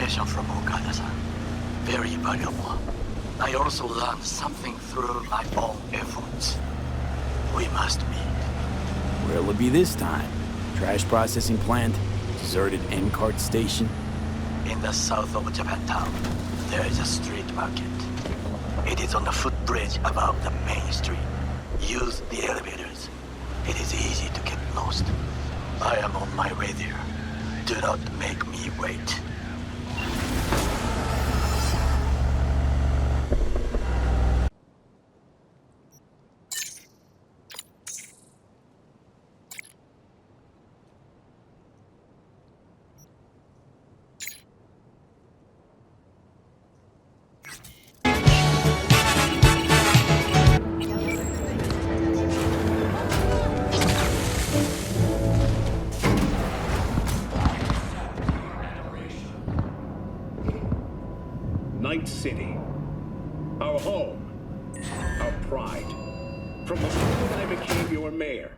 information from Okada-san. Very valuable. I also learned something through my own efforts. We must meet. Where'll it be this time? Trash processing plant? Deserted N-cart station? In the south of Japantown, there is a street market. It is on the footbridge above the main street. Use the elevators. It is easy to get lost. I am on my way there. Do not make me wait. Night City. Our home. Our pride. From the moment I became your mayor,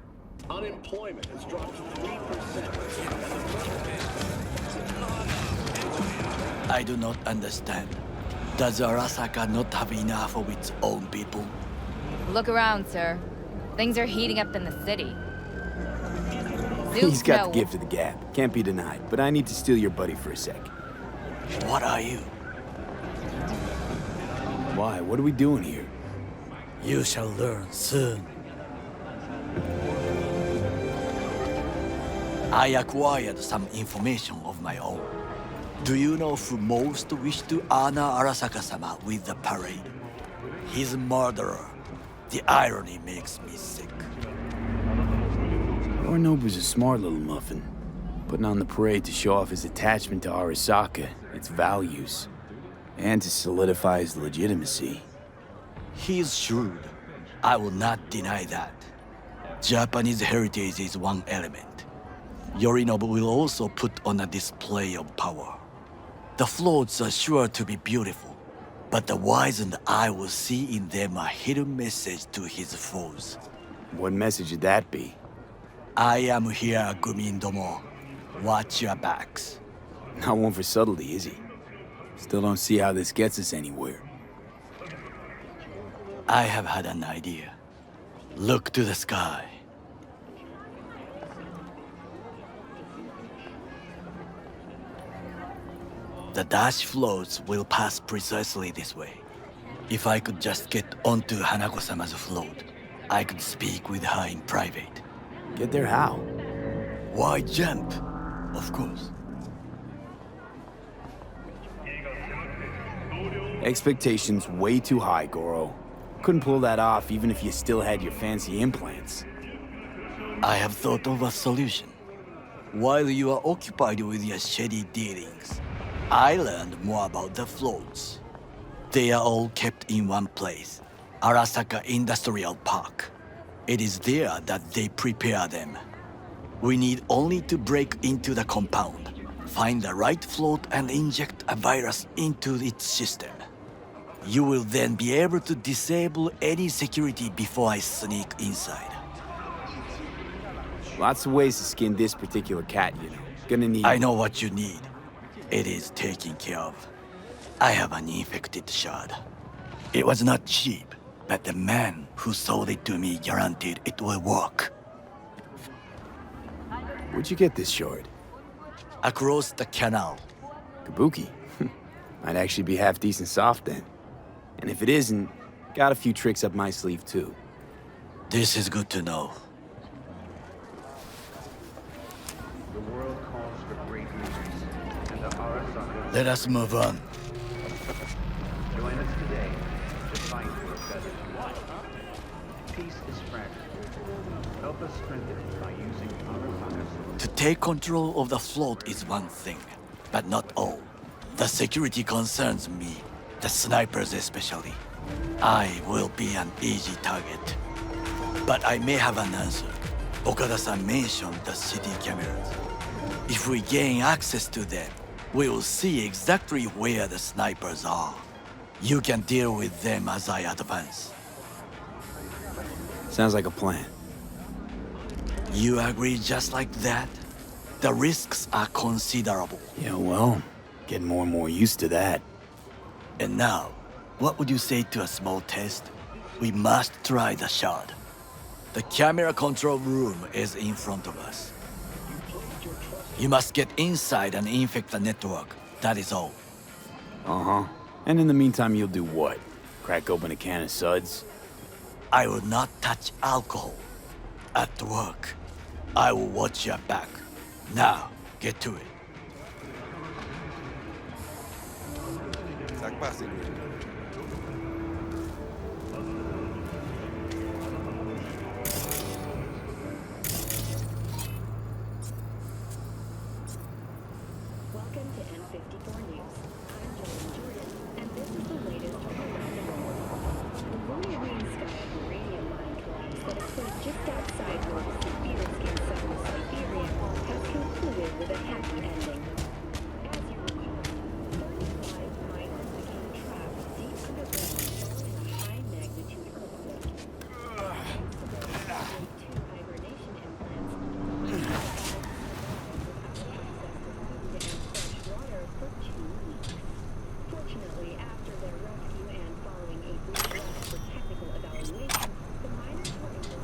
unemployment has dropped 3%. I do not understand. Does Arasaka not have enough of its own people? Look around, sir. Things are heating up in the city. He's got the gift of the gab. Can't be denied. But I need to steal your buddy for a sec. What are you? Why? What are we doing here? You shall learn soon. I acquired some information of my own. Do you know who most wished to honor Arasaka-sama with the parade? His murderer. The irony makes me sick. Yorinobu's a smart little muffin. Putting on the parade to show off his attachment to Arasaka, its values, and to solidify his legitimacy. He's shrewd. I will not deny that. Japanese heritage is one element. Yorinobu will also put on a display of power. The floats are sure to be beautiful, but the wizened eye will see in them a hidden message to his foes. What message would that be? I am here, Gumindomo. Watch your backs. Not one for subtlety, is he? Still don't see how this gets us anywhere. I have had an idea. Look to the sky. The dash floats will pass precisely this way. If I could just get onto Hanako-sama's float, I could speak with her in private. Get there how? Why jump? Of course. Expectations way too high, Goro. Couldn't pull that off even if you still had your fancy implants. I have thought of a solution. While you are occupied with your shady dealings, I learned more about the floats. They are all kept in one place, Arasaka Industrial Park. It is there that they prepare them. We need only to break into the compound, find the right float and inject a virus into its system. You will then be able to disable any security before I sneak inside. Lots of ways to skin this particular cat, you know. Gonna need... I know what you need. It is taken care of. I have an infected shard. It was not cheap, but the man who sold it to me guaranteed it will work. Where'd you get this shard? Across the canal. Kabuki. Might actually be half decent soft then. And if it isn't, got a few tricks up my sleeve too. This is good to know. The world calls for great leaders, and the Arasaka... Let us move on. Join us today to fight for a better tomorrow. Peace is fragile. Help us strengthen it by using Arasaka's... To take control of the float is one thing, but not all. The security concerns me, the snipers especially. I will be an easy target. But I may have an answer. Okada-san mentioned the city cameras. If we gain access to them, we will see exactly where the snipers are. You can deal with them as I advance. Sounds like a plan. You agree just like that? The risks are considerable. Yeah, well, Getting more and more used to that. And now, what would you say to a small test? We must try the shard. The camera control room is in front of us. You must get inside and infect the network. That is all. Uh-huh. And in the meantime, you'll do what? Crack open a can of suds? I will not touch alcohol. At work, I will watch your back. Now, get to it. Ça passe, Welcome to N54 News. I'm Jordan, and this is the latest from around the world. The Wolverine Sky uranium mine collapse that occurred just outside North Sibirsk in southern Siberia has concluded with a happy ending. As you recall, 35 miners became trapped deep underground in a high-magnitude earthquake. Two hibernation implants. Fortunately, after their rescue and following a brief rest for technical evaluation, the miners were able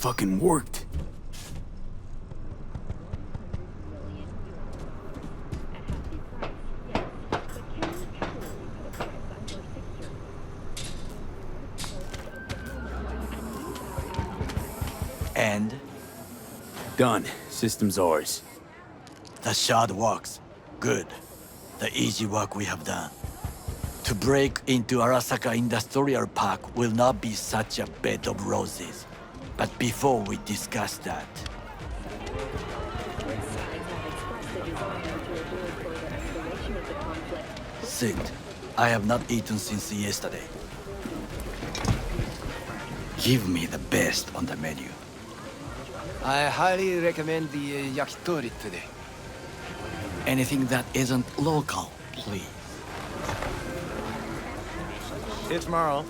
Fucking worked. And Done. System's ours. the shard works. Good. The easy work we have done. To break into Arasaka Industrial Park will not be such a bed of roses. But before we discuss that, sit. I have not eaten since yesterday. Give me the best on the menu. I highly recommend the yakitori today. Anything that isn't local, please. See you tomorrow.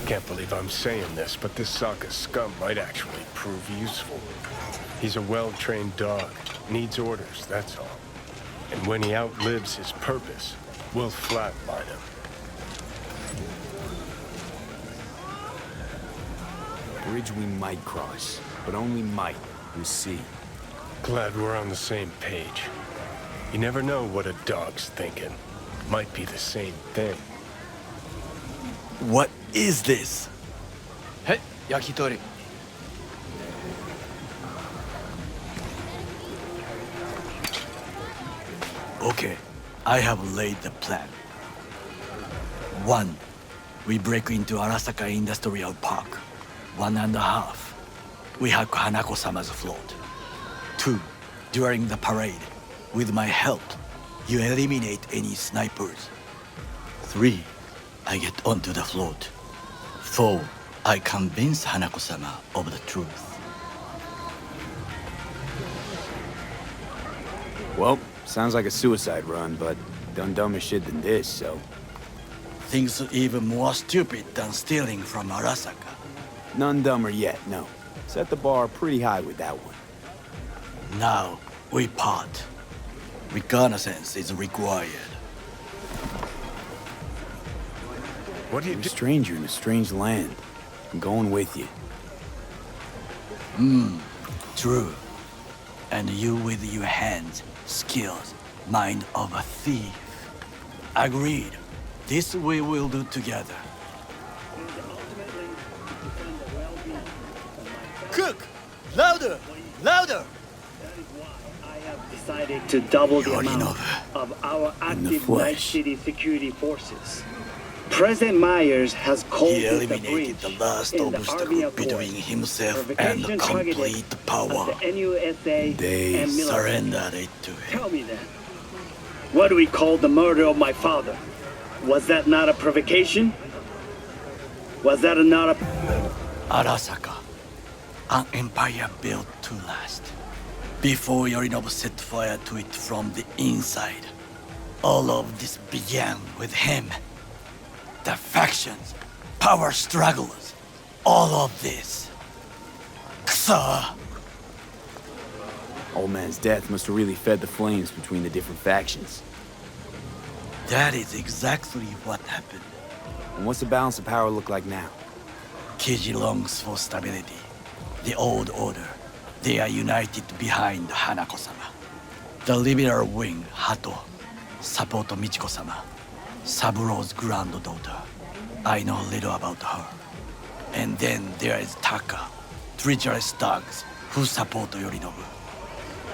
Can't believe I'm saying this, but this Sokka scum might actually prove useful. He's a well-trained dog. Needs orders, that's all. And when he outlives his purpose, we'll flatline him. Bridge we might cross, but only might. We'll see. Glad we're on the same page. You never know what a dog's thinking. Might be the same thing. What is this? Hey, yakitori. Okay, I have laid the plan. 1. We break into Arasaka Industrial Park. 1.5. We hack Hanako-sama's float. 2. During the parade, with my help, you eliminate any snipers. 3. I get onto the float. 4. I convince Hanako-sama of the truth. Well, sounds like a suicide run, but done dumber shit than this, so... Things even more stupid than stealing from Arasaka. None dumber yet, no. Set the bar pretty high with that one. Now, we part. Reconnaissance is required. What do you You're a do? stranger in a strange land. I'm going with you. True. And you with your hands, skills, mind of a thief. Agreed. This we will do together. Cook! Louder! Louder! Decided to double the amount Yorinobu, of our in the active Night flesh. City security forces. President Myers has called He this a eliminated breach the last in the obstacle Army Accord. between himself and Provocation targeted complete power. at the NUSA They and military. Surrendered it to him. Tell me then, what do we call the murder of my father? Was that not a provocation? Was that not a... Arasaka, an empire built to last. Before Yorinobu set fire to it from the inside, all of this began with him. The factions, power struggles, all of this. Kusa! Old man's death must have really fed the flames between the different factions. That is exactly what happened. And what's the balance of power look like now? Kiji longs for stability. The old order. They are united behind Hanako-sama. The liberal wing, Hato, support Michiko-sama, Saburo's granddaughter. I know little about her. And then there is Taka, treacherous thugs who support Yorinobu.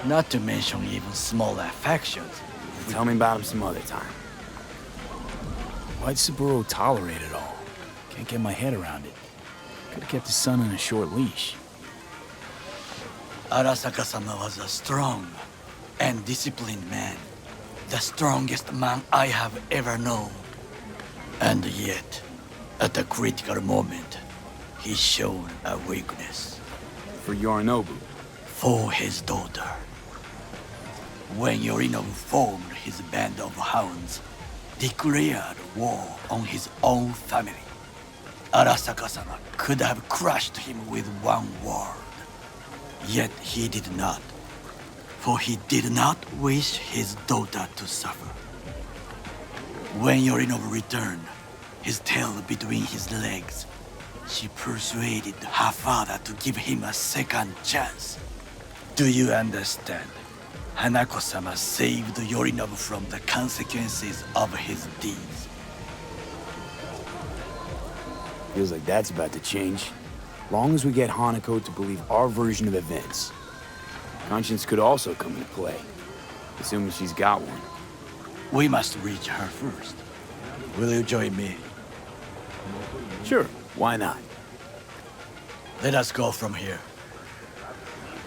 Not to mention even smaller factions. Tell me about him some other time. Why'd Saburo tolerate it all? Can't get my head around it. Could've kept his son on a short leash. Arasaka-sama was a strong and disciplined man. The strongest man I have ever known. And yet, at a critical moment, he showed a weakness. For Yorinobu? For his daughter. When Yorinobu formed his band of hounds, declared war on his own family, Arasaka-sama could have crushed him with one word. Yet he did not, for he did not wish his daughter to suffer. When Yorinobu returned, his tail between his legs, she persuaded her father to give him a second chance. Do you understand? Hanako-sama saved Yorinobu from the consequences of his deeds. Feels like that's about to change. Long as we get Hanako to believe our version of events. Conscience could also come into play, assuming she's got one. We must reach her first. Will you join me? Sure, why not? Let us go from here.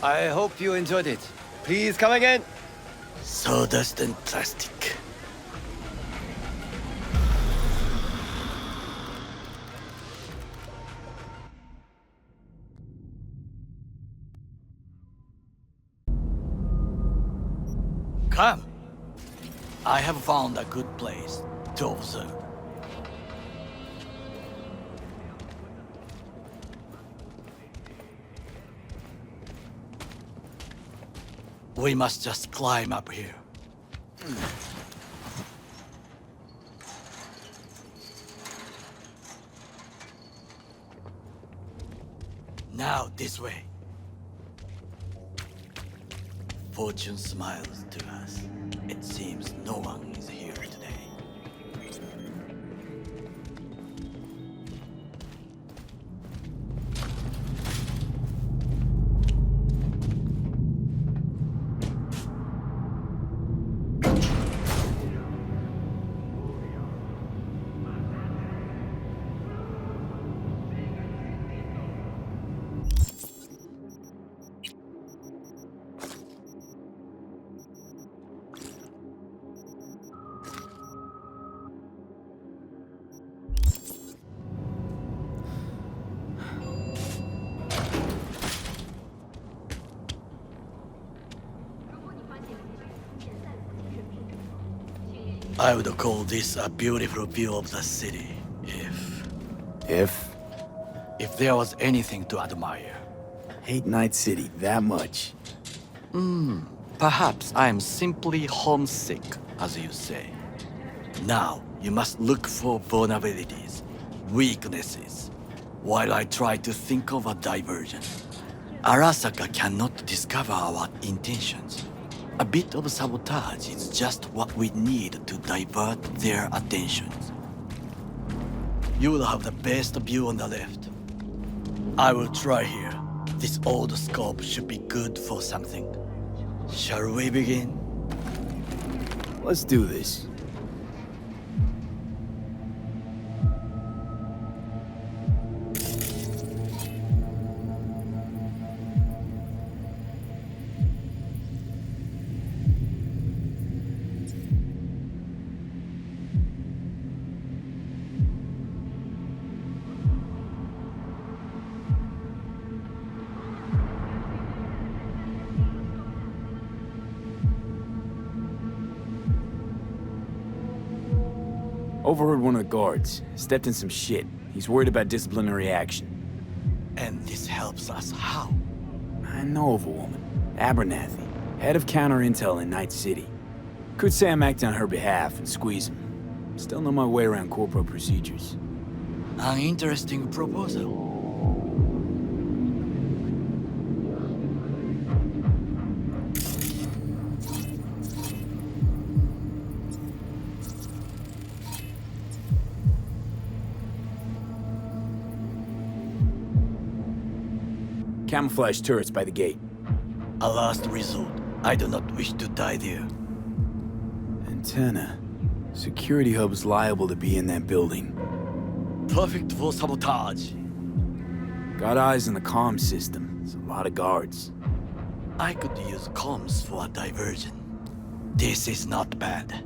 I hope you enjoyed it. Please come again. Sawdust and plastic. Come. I have found a good place to observe. We must just climb up here. Now this way. Fortune smiles to us. It seems no one is here today. I would call this a beautiful view of the city, if there was anything to admire. Hate Night City that much. Perhaps I am simply homesick, as you say. Now, you must look for vulnerabilities, weaknesses, while I try to think of a diversion. Arasaka cannot discover our intentions. A bit of sabotage is just what we need to divert their attentions. You will have the best view on the left. I will try here. This old scope should be good for something. Shall we begin? Let's do this. Overheard one of the guards. Stepped in some shit. He's worried about disciplinary action. And this helps us how? I know of a woman. Abernathy. Head of counter intel in Night City. Could say I'm acting on her behalf and squeeze him. Still know my way around Corpo procedures. An interesting proposal. Camouflage turrets by the gate. A last resort. I do not wish to die there. Antenna. Security hub's liable to be in that building. Perfect for sabotage. Got eyes on the comm system. It's a lot of guards. I could use comms for a diversion. This is not bad.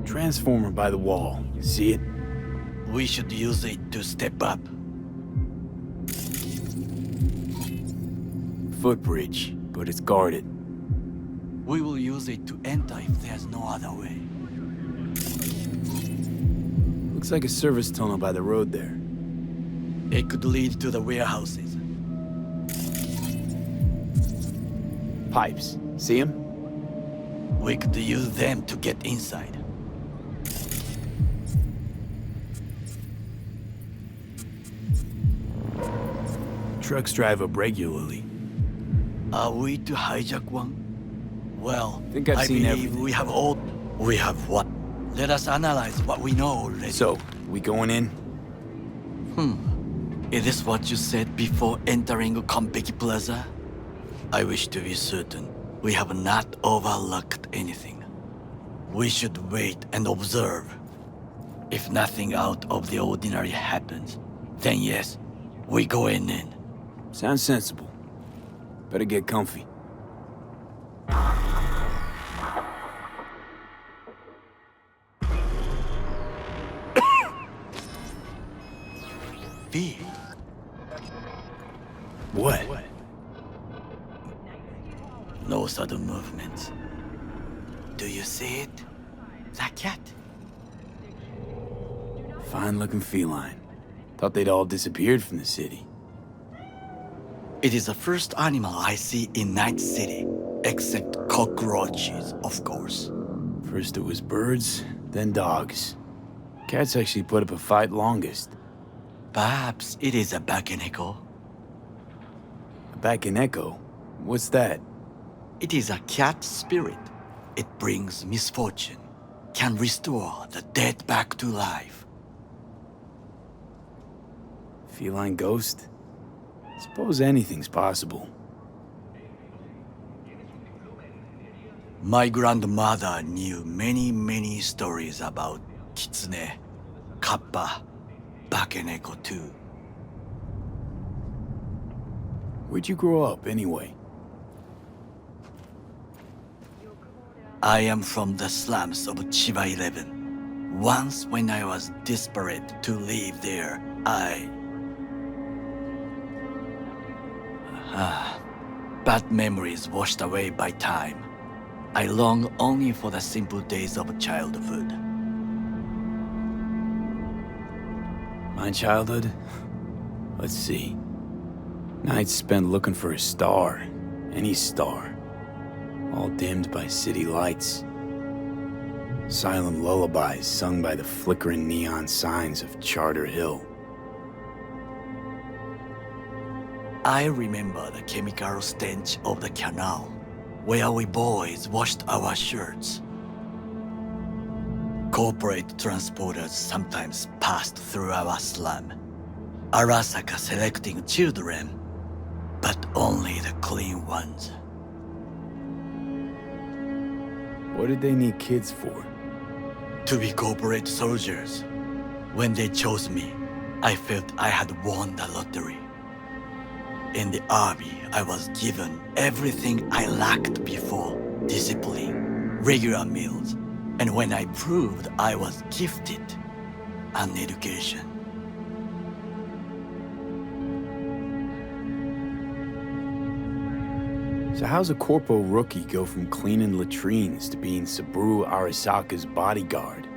Transformer by the wall. See it? We should use it to step up. Footbridge, but it's guarded. We will use it to enter if there's no other way. Looks like a service tunnel by the road there. It could lead to the warehouses. Pipes. See them? We could use them to get inside. Trucks drive up regularly. Are we to hijack one? Well, Think I've I seen believe everything. we have all... We have what? Let us analyze what we know already. So, we going in? Is this what you said before entering Konpeki Plaza? I wish to be certain we have not overlooked anything. We should wait and observe. If nothing out of the ordinary happens, then yes, we go in. Sounds sensible. Better get comfy. V. What? No sudden movements. Do you see it? That cat? Fine-looking feline. Thought they'd all disappeared from the city. It is the first animal I see in Night City, except cockroaches, of course. First it was birds, then dogs. Cats actually put up a fight longest. Perhaps it is a Bakeneko. Back in Echo? What's that? It is a cat spirit. It brings misfortune, can restore the dead back to life. Feline ghost? Suppose anything's possible. My grandmother knew many stories about Kitsune, Kappa, Bakeneko too. Where'd you grow up, anyway? I am from the slums of Chiba 11. Once when I was desperate to live there, bad memories washed away by time. I long only for the simple days of childhood. My childhood? Let's see. Nights spent looking for a star. Any star. All dimmed by city lights. Silent lullabies sung by the flickering neon signs of Charter Hill. I remember the chemical stench of the canal, where we boys washed our shirts. Corporate transporters sometimes passed through our slum, Arasaka selecting children, but only the clean ones. What did they need kids for? To be corporate soldiers. When they chose me, I felt I had won the lottery. In the army, I was given everything I lacked before: discipline, regular meals, and when I proved I was gifted, an education. So how's a Corpo rookie go from cleaning latrines to being Saburo Arasaka's bodyguard?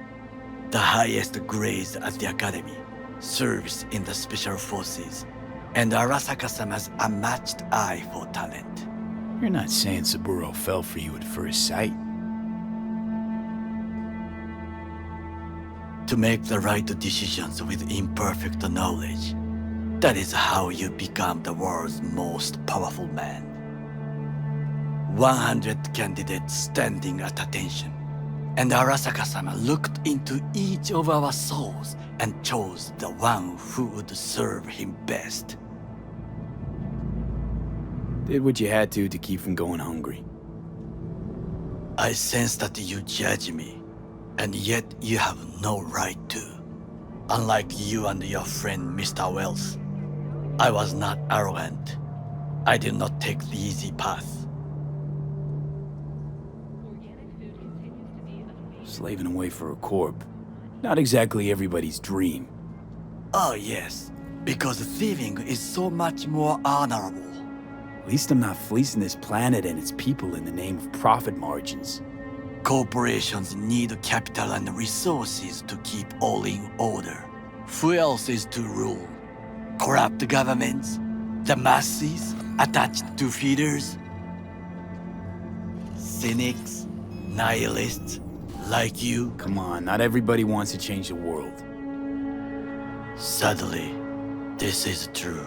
The highest grades at the academy, serves in the special forces, and Arasaka-sama's unmatched eye for talent. You're not saying Saburo fell for you at first sight. To make the right decisions with imperfect knowledge, that is how you become the world's most powerful man. 100 candidates standing at attention, and Arasaka-sama looked into each of our souls and chose the one who would serve him best. Did what you had to keep from going hungry. I sense that you judge me, and yet you have no right to. Unlike you and your friend Mr. Wells, I was not arrogant. I did not take the easy path. Slaving away for a corp. Not exactly everybody's dream. Oh yes, because thieving is so much more honorable. At least I'm not fleecing this planet and its people in the name of profit margins. Corporations need capital and resources to keep all in order. Who else is to rule? Corrupt governments? The masses attached to feeders? Cynics? Nihilists? Like you? Come on, not everybody wants to change the world. Sadly, this is true.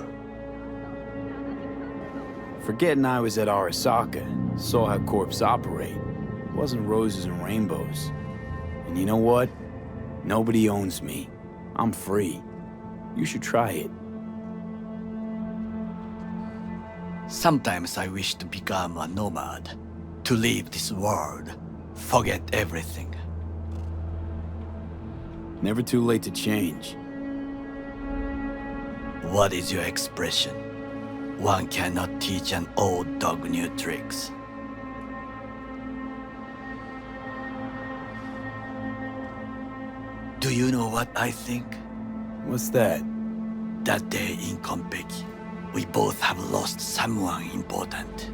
Forgetting I was at Arasaka, saw how corps operate. It wasn't roses and rainbows. And you know what? Nobody owns me. I'm free. You should try it. Sometimes I wish to become a nomad, to leave this world, forget everything. Never too late to change. What is your expression? One cannot teach an old dog new tricks. Do you know what I think? What's that? That day in Konpeki, we both have lost someone important.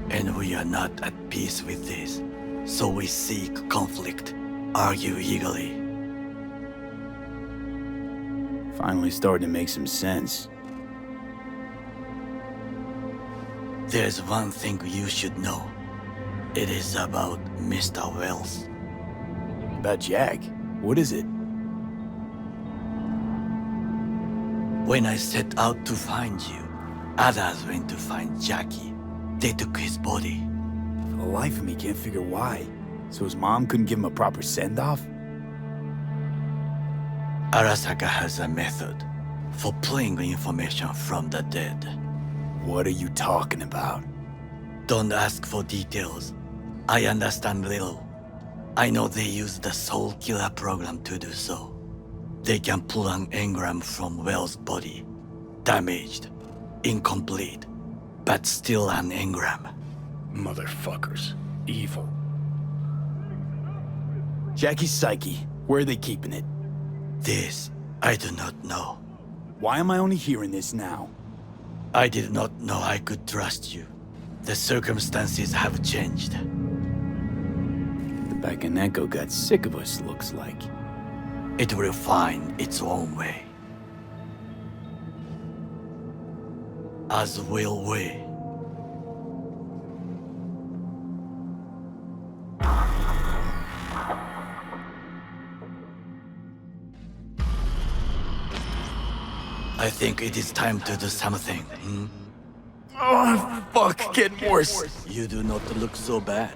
And we are not at peace with this. So we seek conflict, argue eagerly. Finally starting to make some sense. There's one thing you should know. It is about Mr. Wells. About Jack? What is it? When I set out to find you, others went to find Jackie. They took his body. For the life of me, can't figure why. So his mom couldn't give him a proper send-off? Arasaka has a method for pulling information from the dead. What are you talking about? Don't ask for details. I understand little. I know they use the Soul Killer program to do so. They can pull an engram from Wells' body. Damaged, incomplete, but still an engram. Motherfuckers. Evil. Jackie's psyche. Where are they keeping it? This, I do not know. Why am I only hearing this now? I did not know I could trust you. The circumstances have changed. The Bakaneko got sick of us, looks like. It will find its own way. As will we. I think it is time to do something, hmm? Oh, fuck, getting worse. You do not look so bad.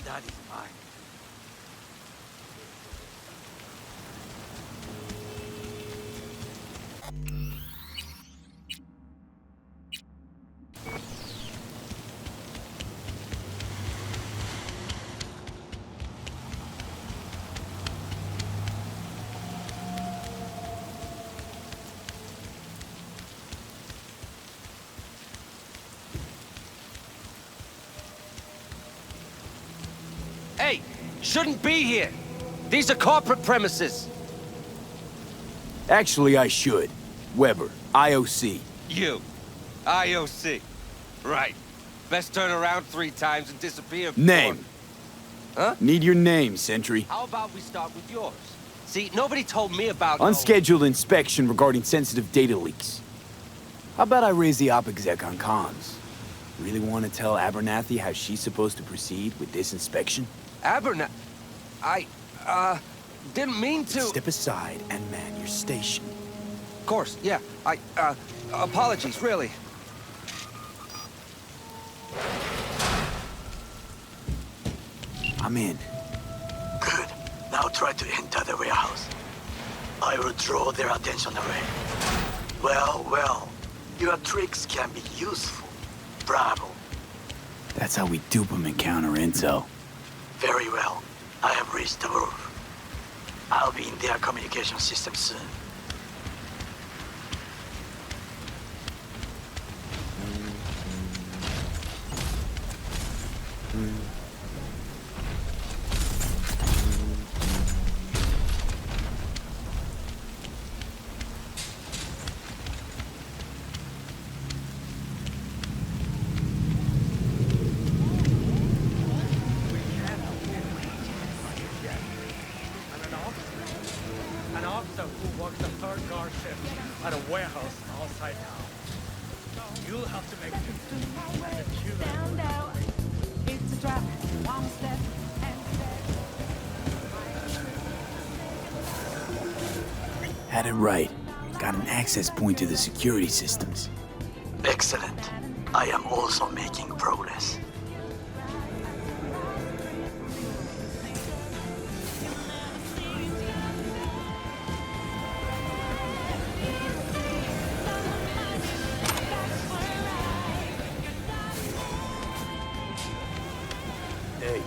That is mine. Hey, shouldn't be here. These are corporate premises. Actually, I should. Weber, IOC. You. IOC. Right. Best turn around 3 times and disappear. Name. Huh? Need your name, Sentry. How about we start with yours? See, nobody told me about... Unscheduled inspection regarding sensitive data leaks. How about I raise the op exec on comms? Really want to tell Abernathy how she's supposed to proceed with this inspection? I didn't mean to... Step aside and man your station. Of course, yeah. Apologies, really. I'm in. Good. Now try to enter the warehouse. I will draw their attention away. Well, your tricks can be useful. Bravo. That's how we dupe them and counter intel. Very well. I have reached the roof. I'll be in their communication system soon. An officer who works the third guard shift at a warehouse outside town. You'll have to make it. And the children. It's a trap. One step and Had it right. Got an access point to the security systems. Excellent. I am also making progress. Hey.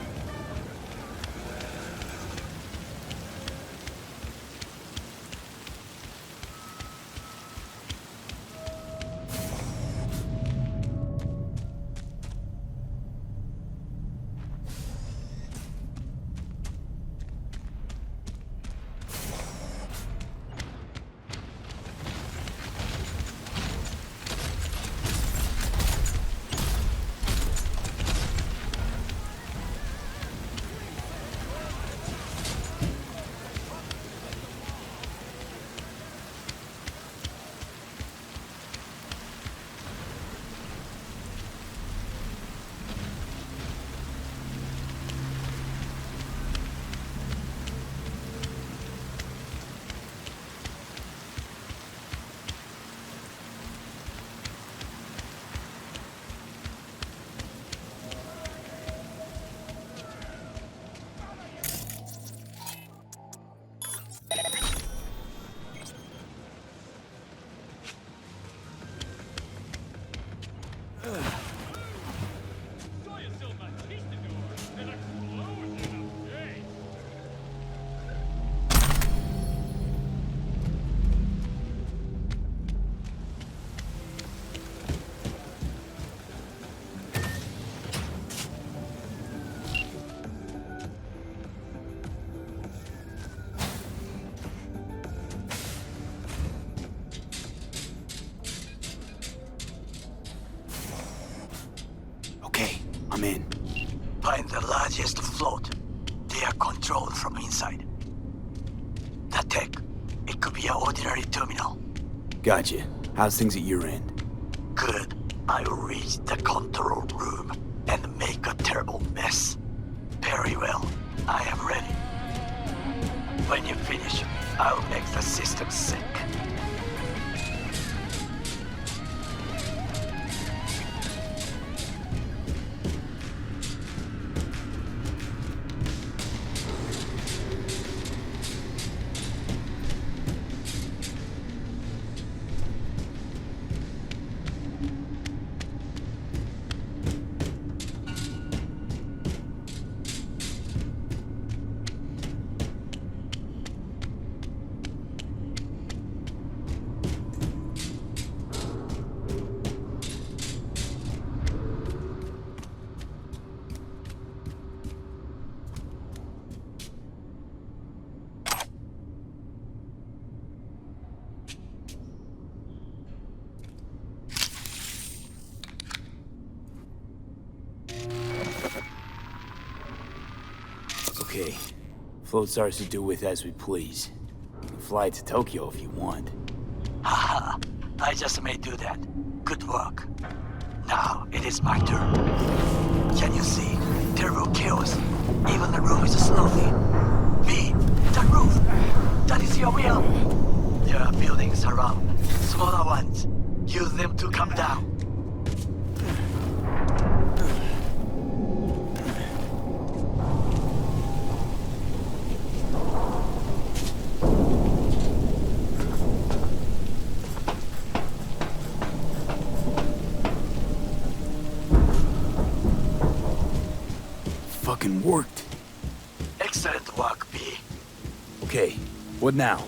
I'm in. Find the largest float. They are controlled from inside. The tech, it could be an ordinary terminal. Gotcha. How's things at your end? Good. I will reach the control room and make a terrible mess. Very well. I am ready. When you finish, I'll make the system sick. Okay. Floats ours to do with as we please. You can fly to Tokyo if you want. Haha, I just may do that. Good work. Now, it is my turn. Can you see? Terrible chaos. Even the roof is slowly. B, the roof! That is your will! There are buildings around. Smaller ones. Use them to come down. Fucking worked. Excellent work, B. Okay, what now?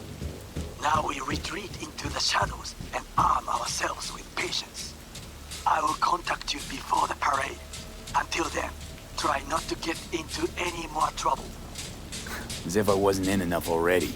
Now we retreat into the shadows and arm ourselves with patience. I will contact you before the parade. Until then, try not to get into any more trouble. As if I wasn't in enough already.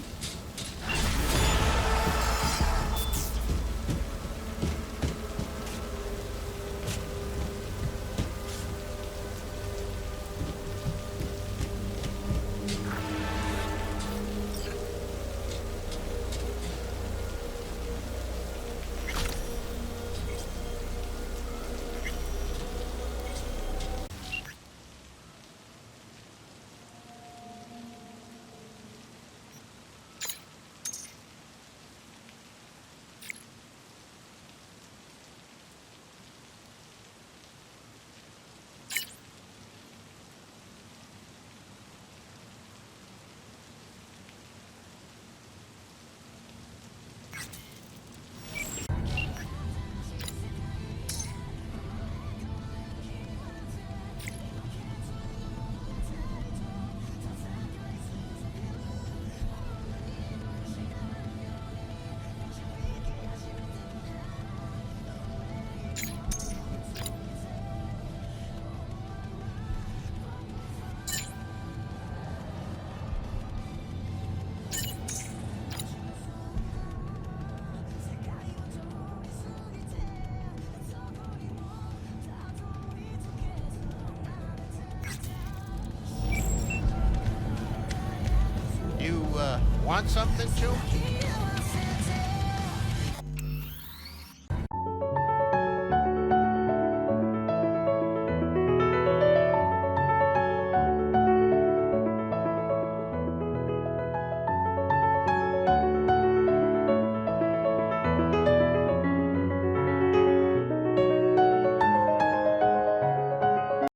Want something, Joe?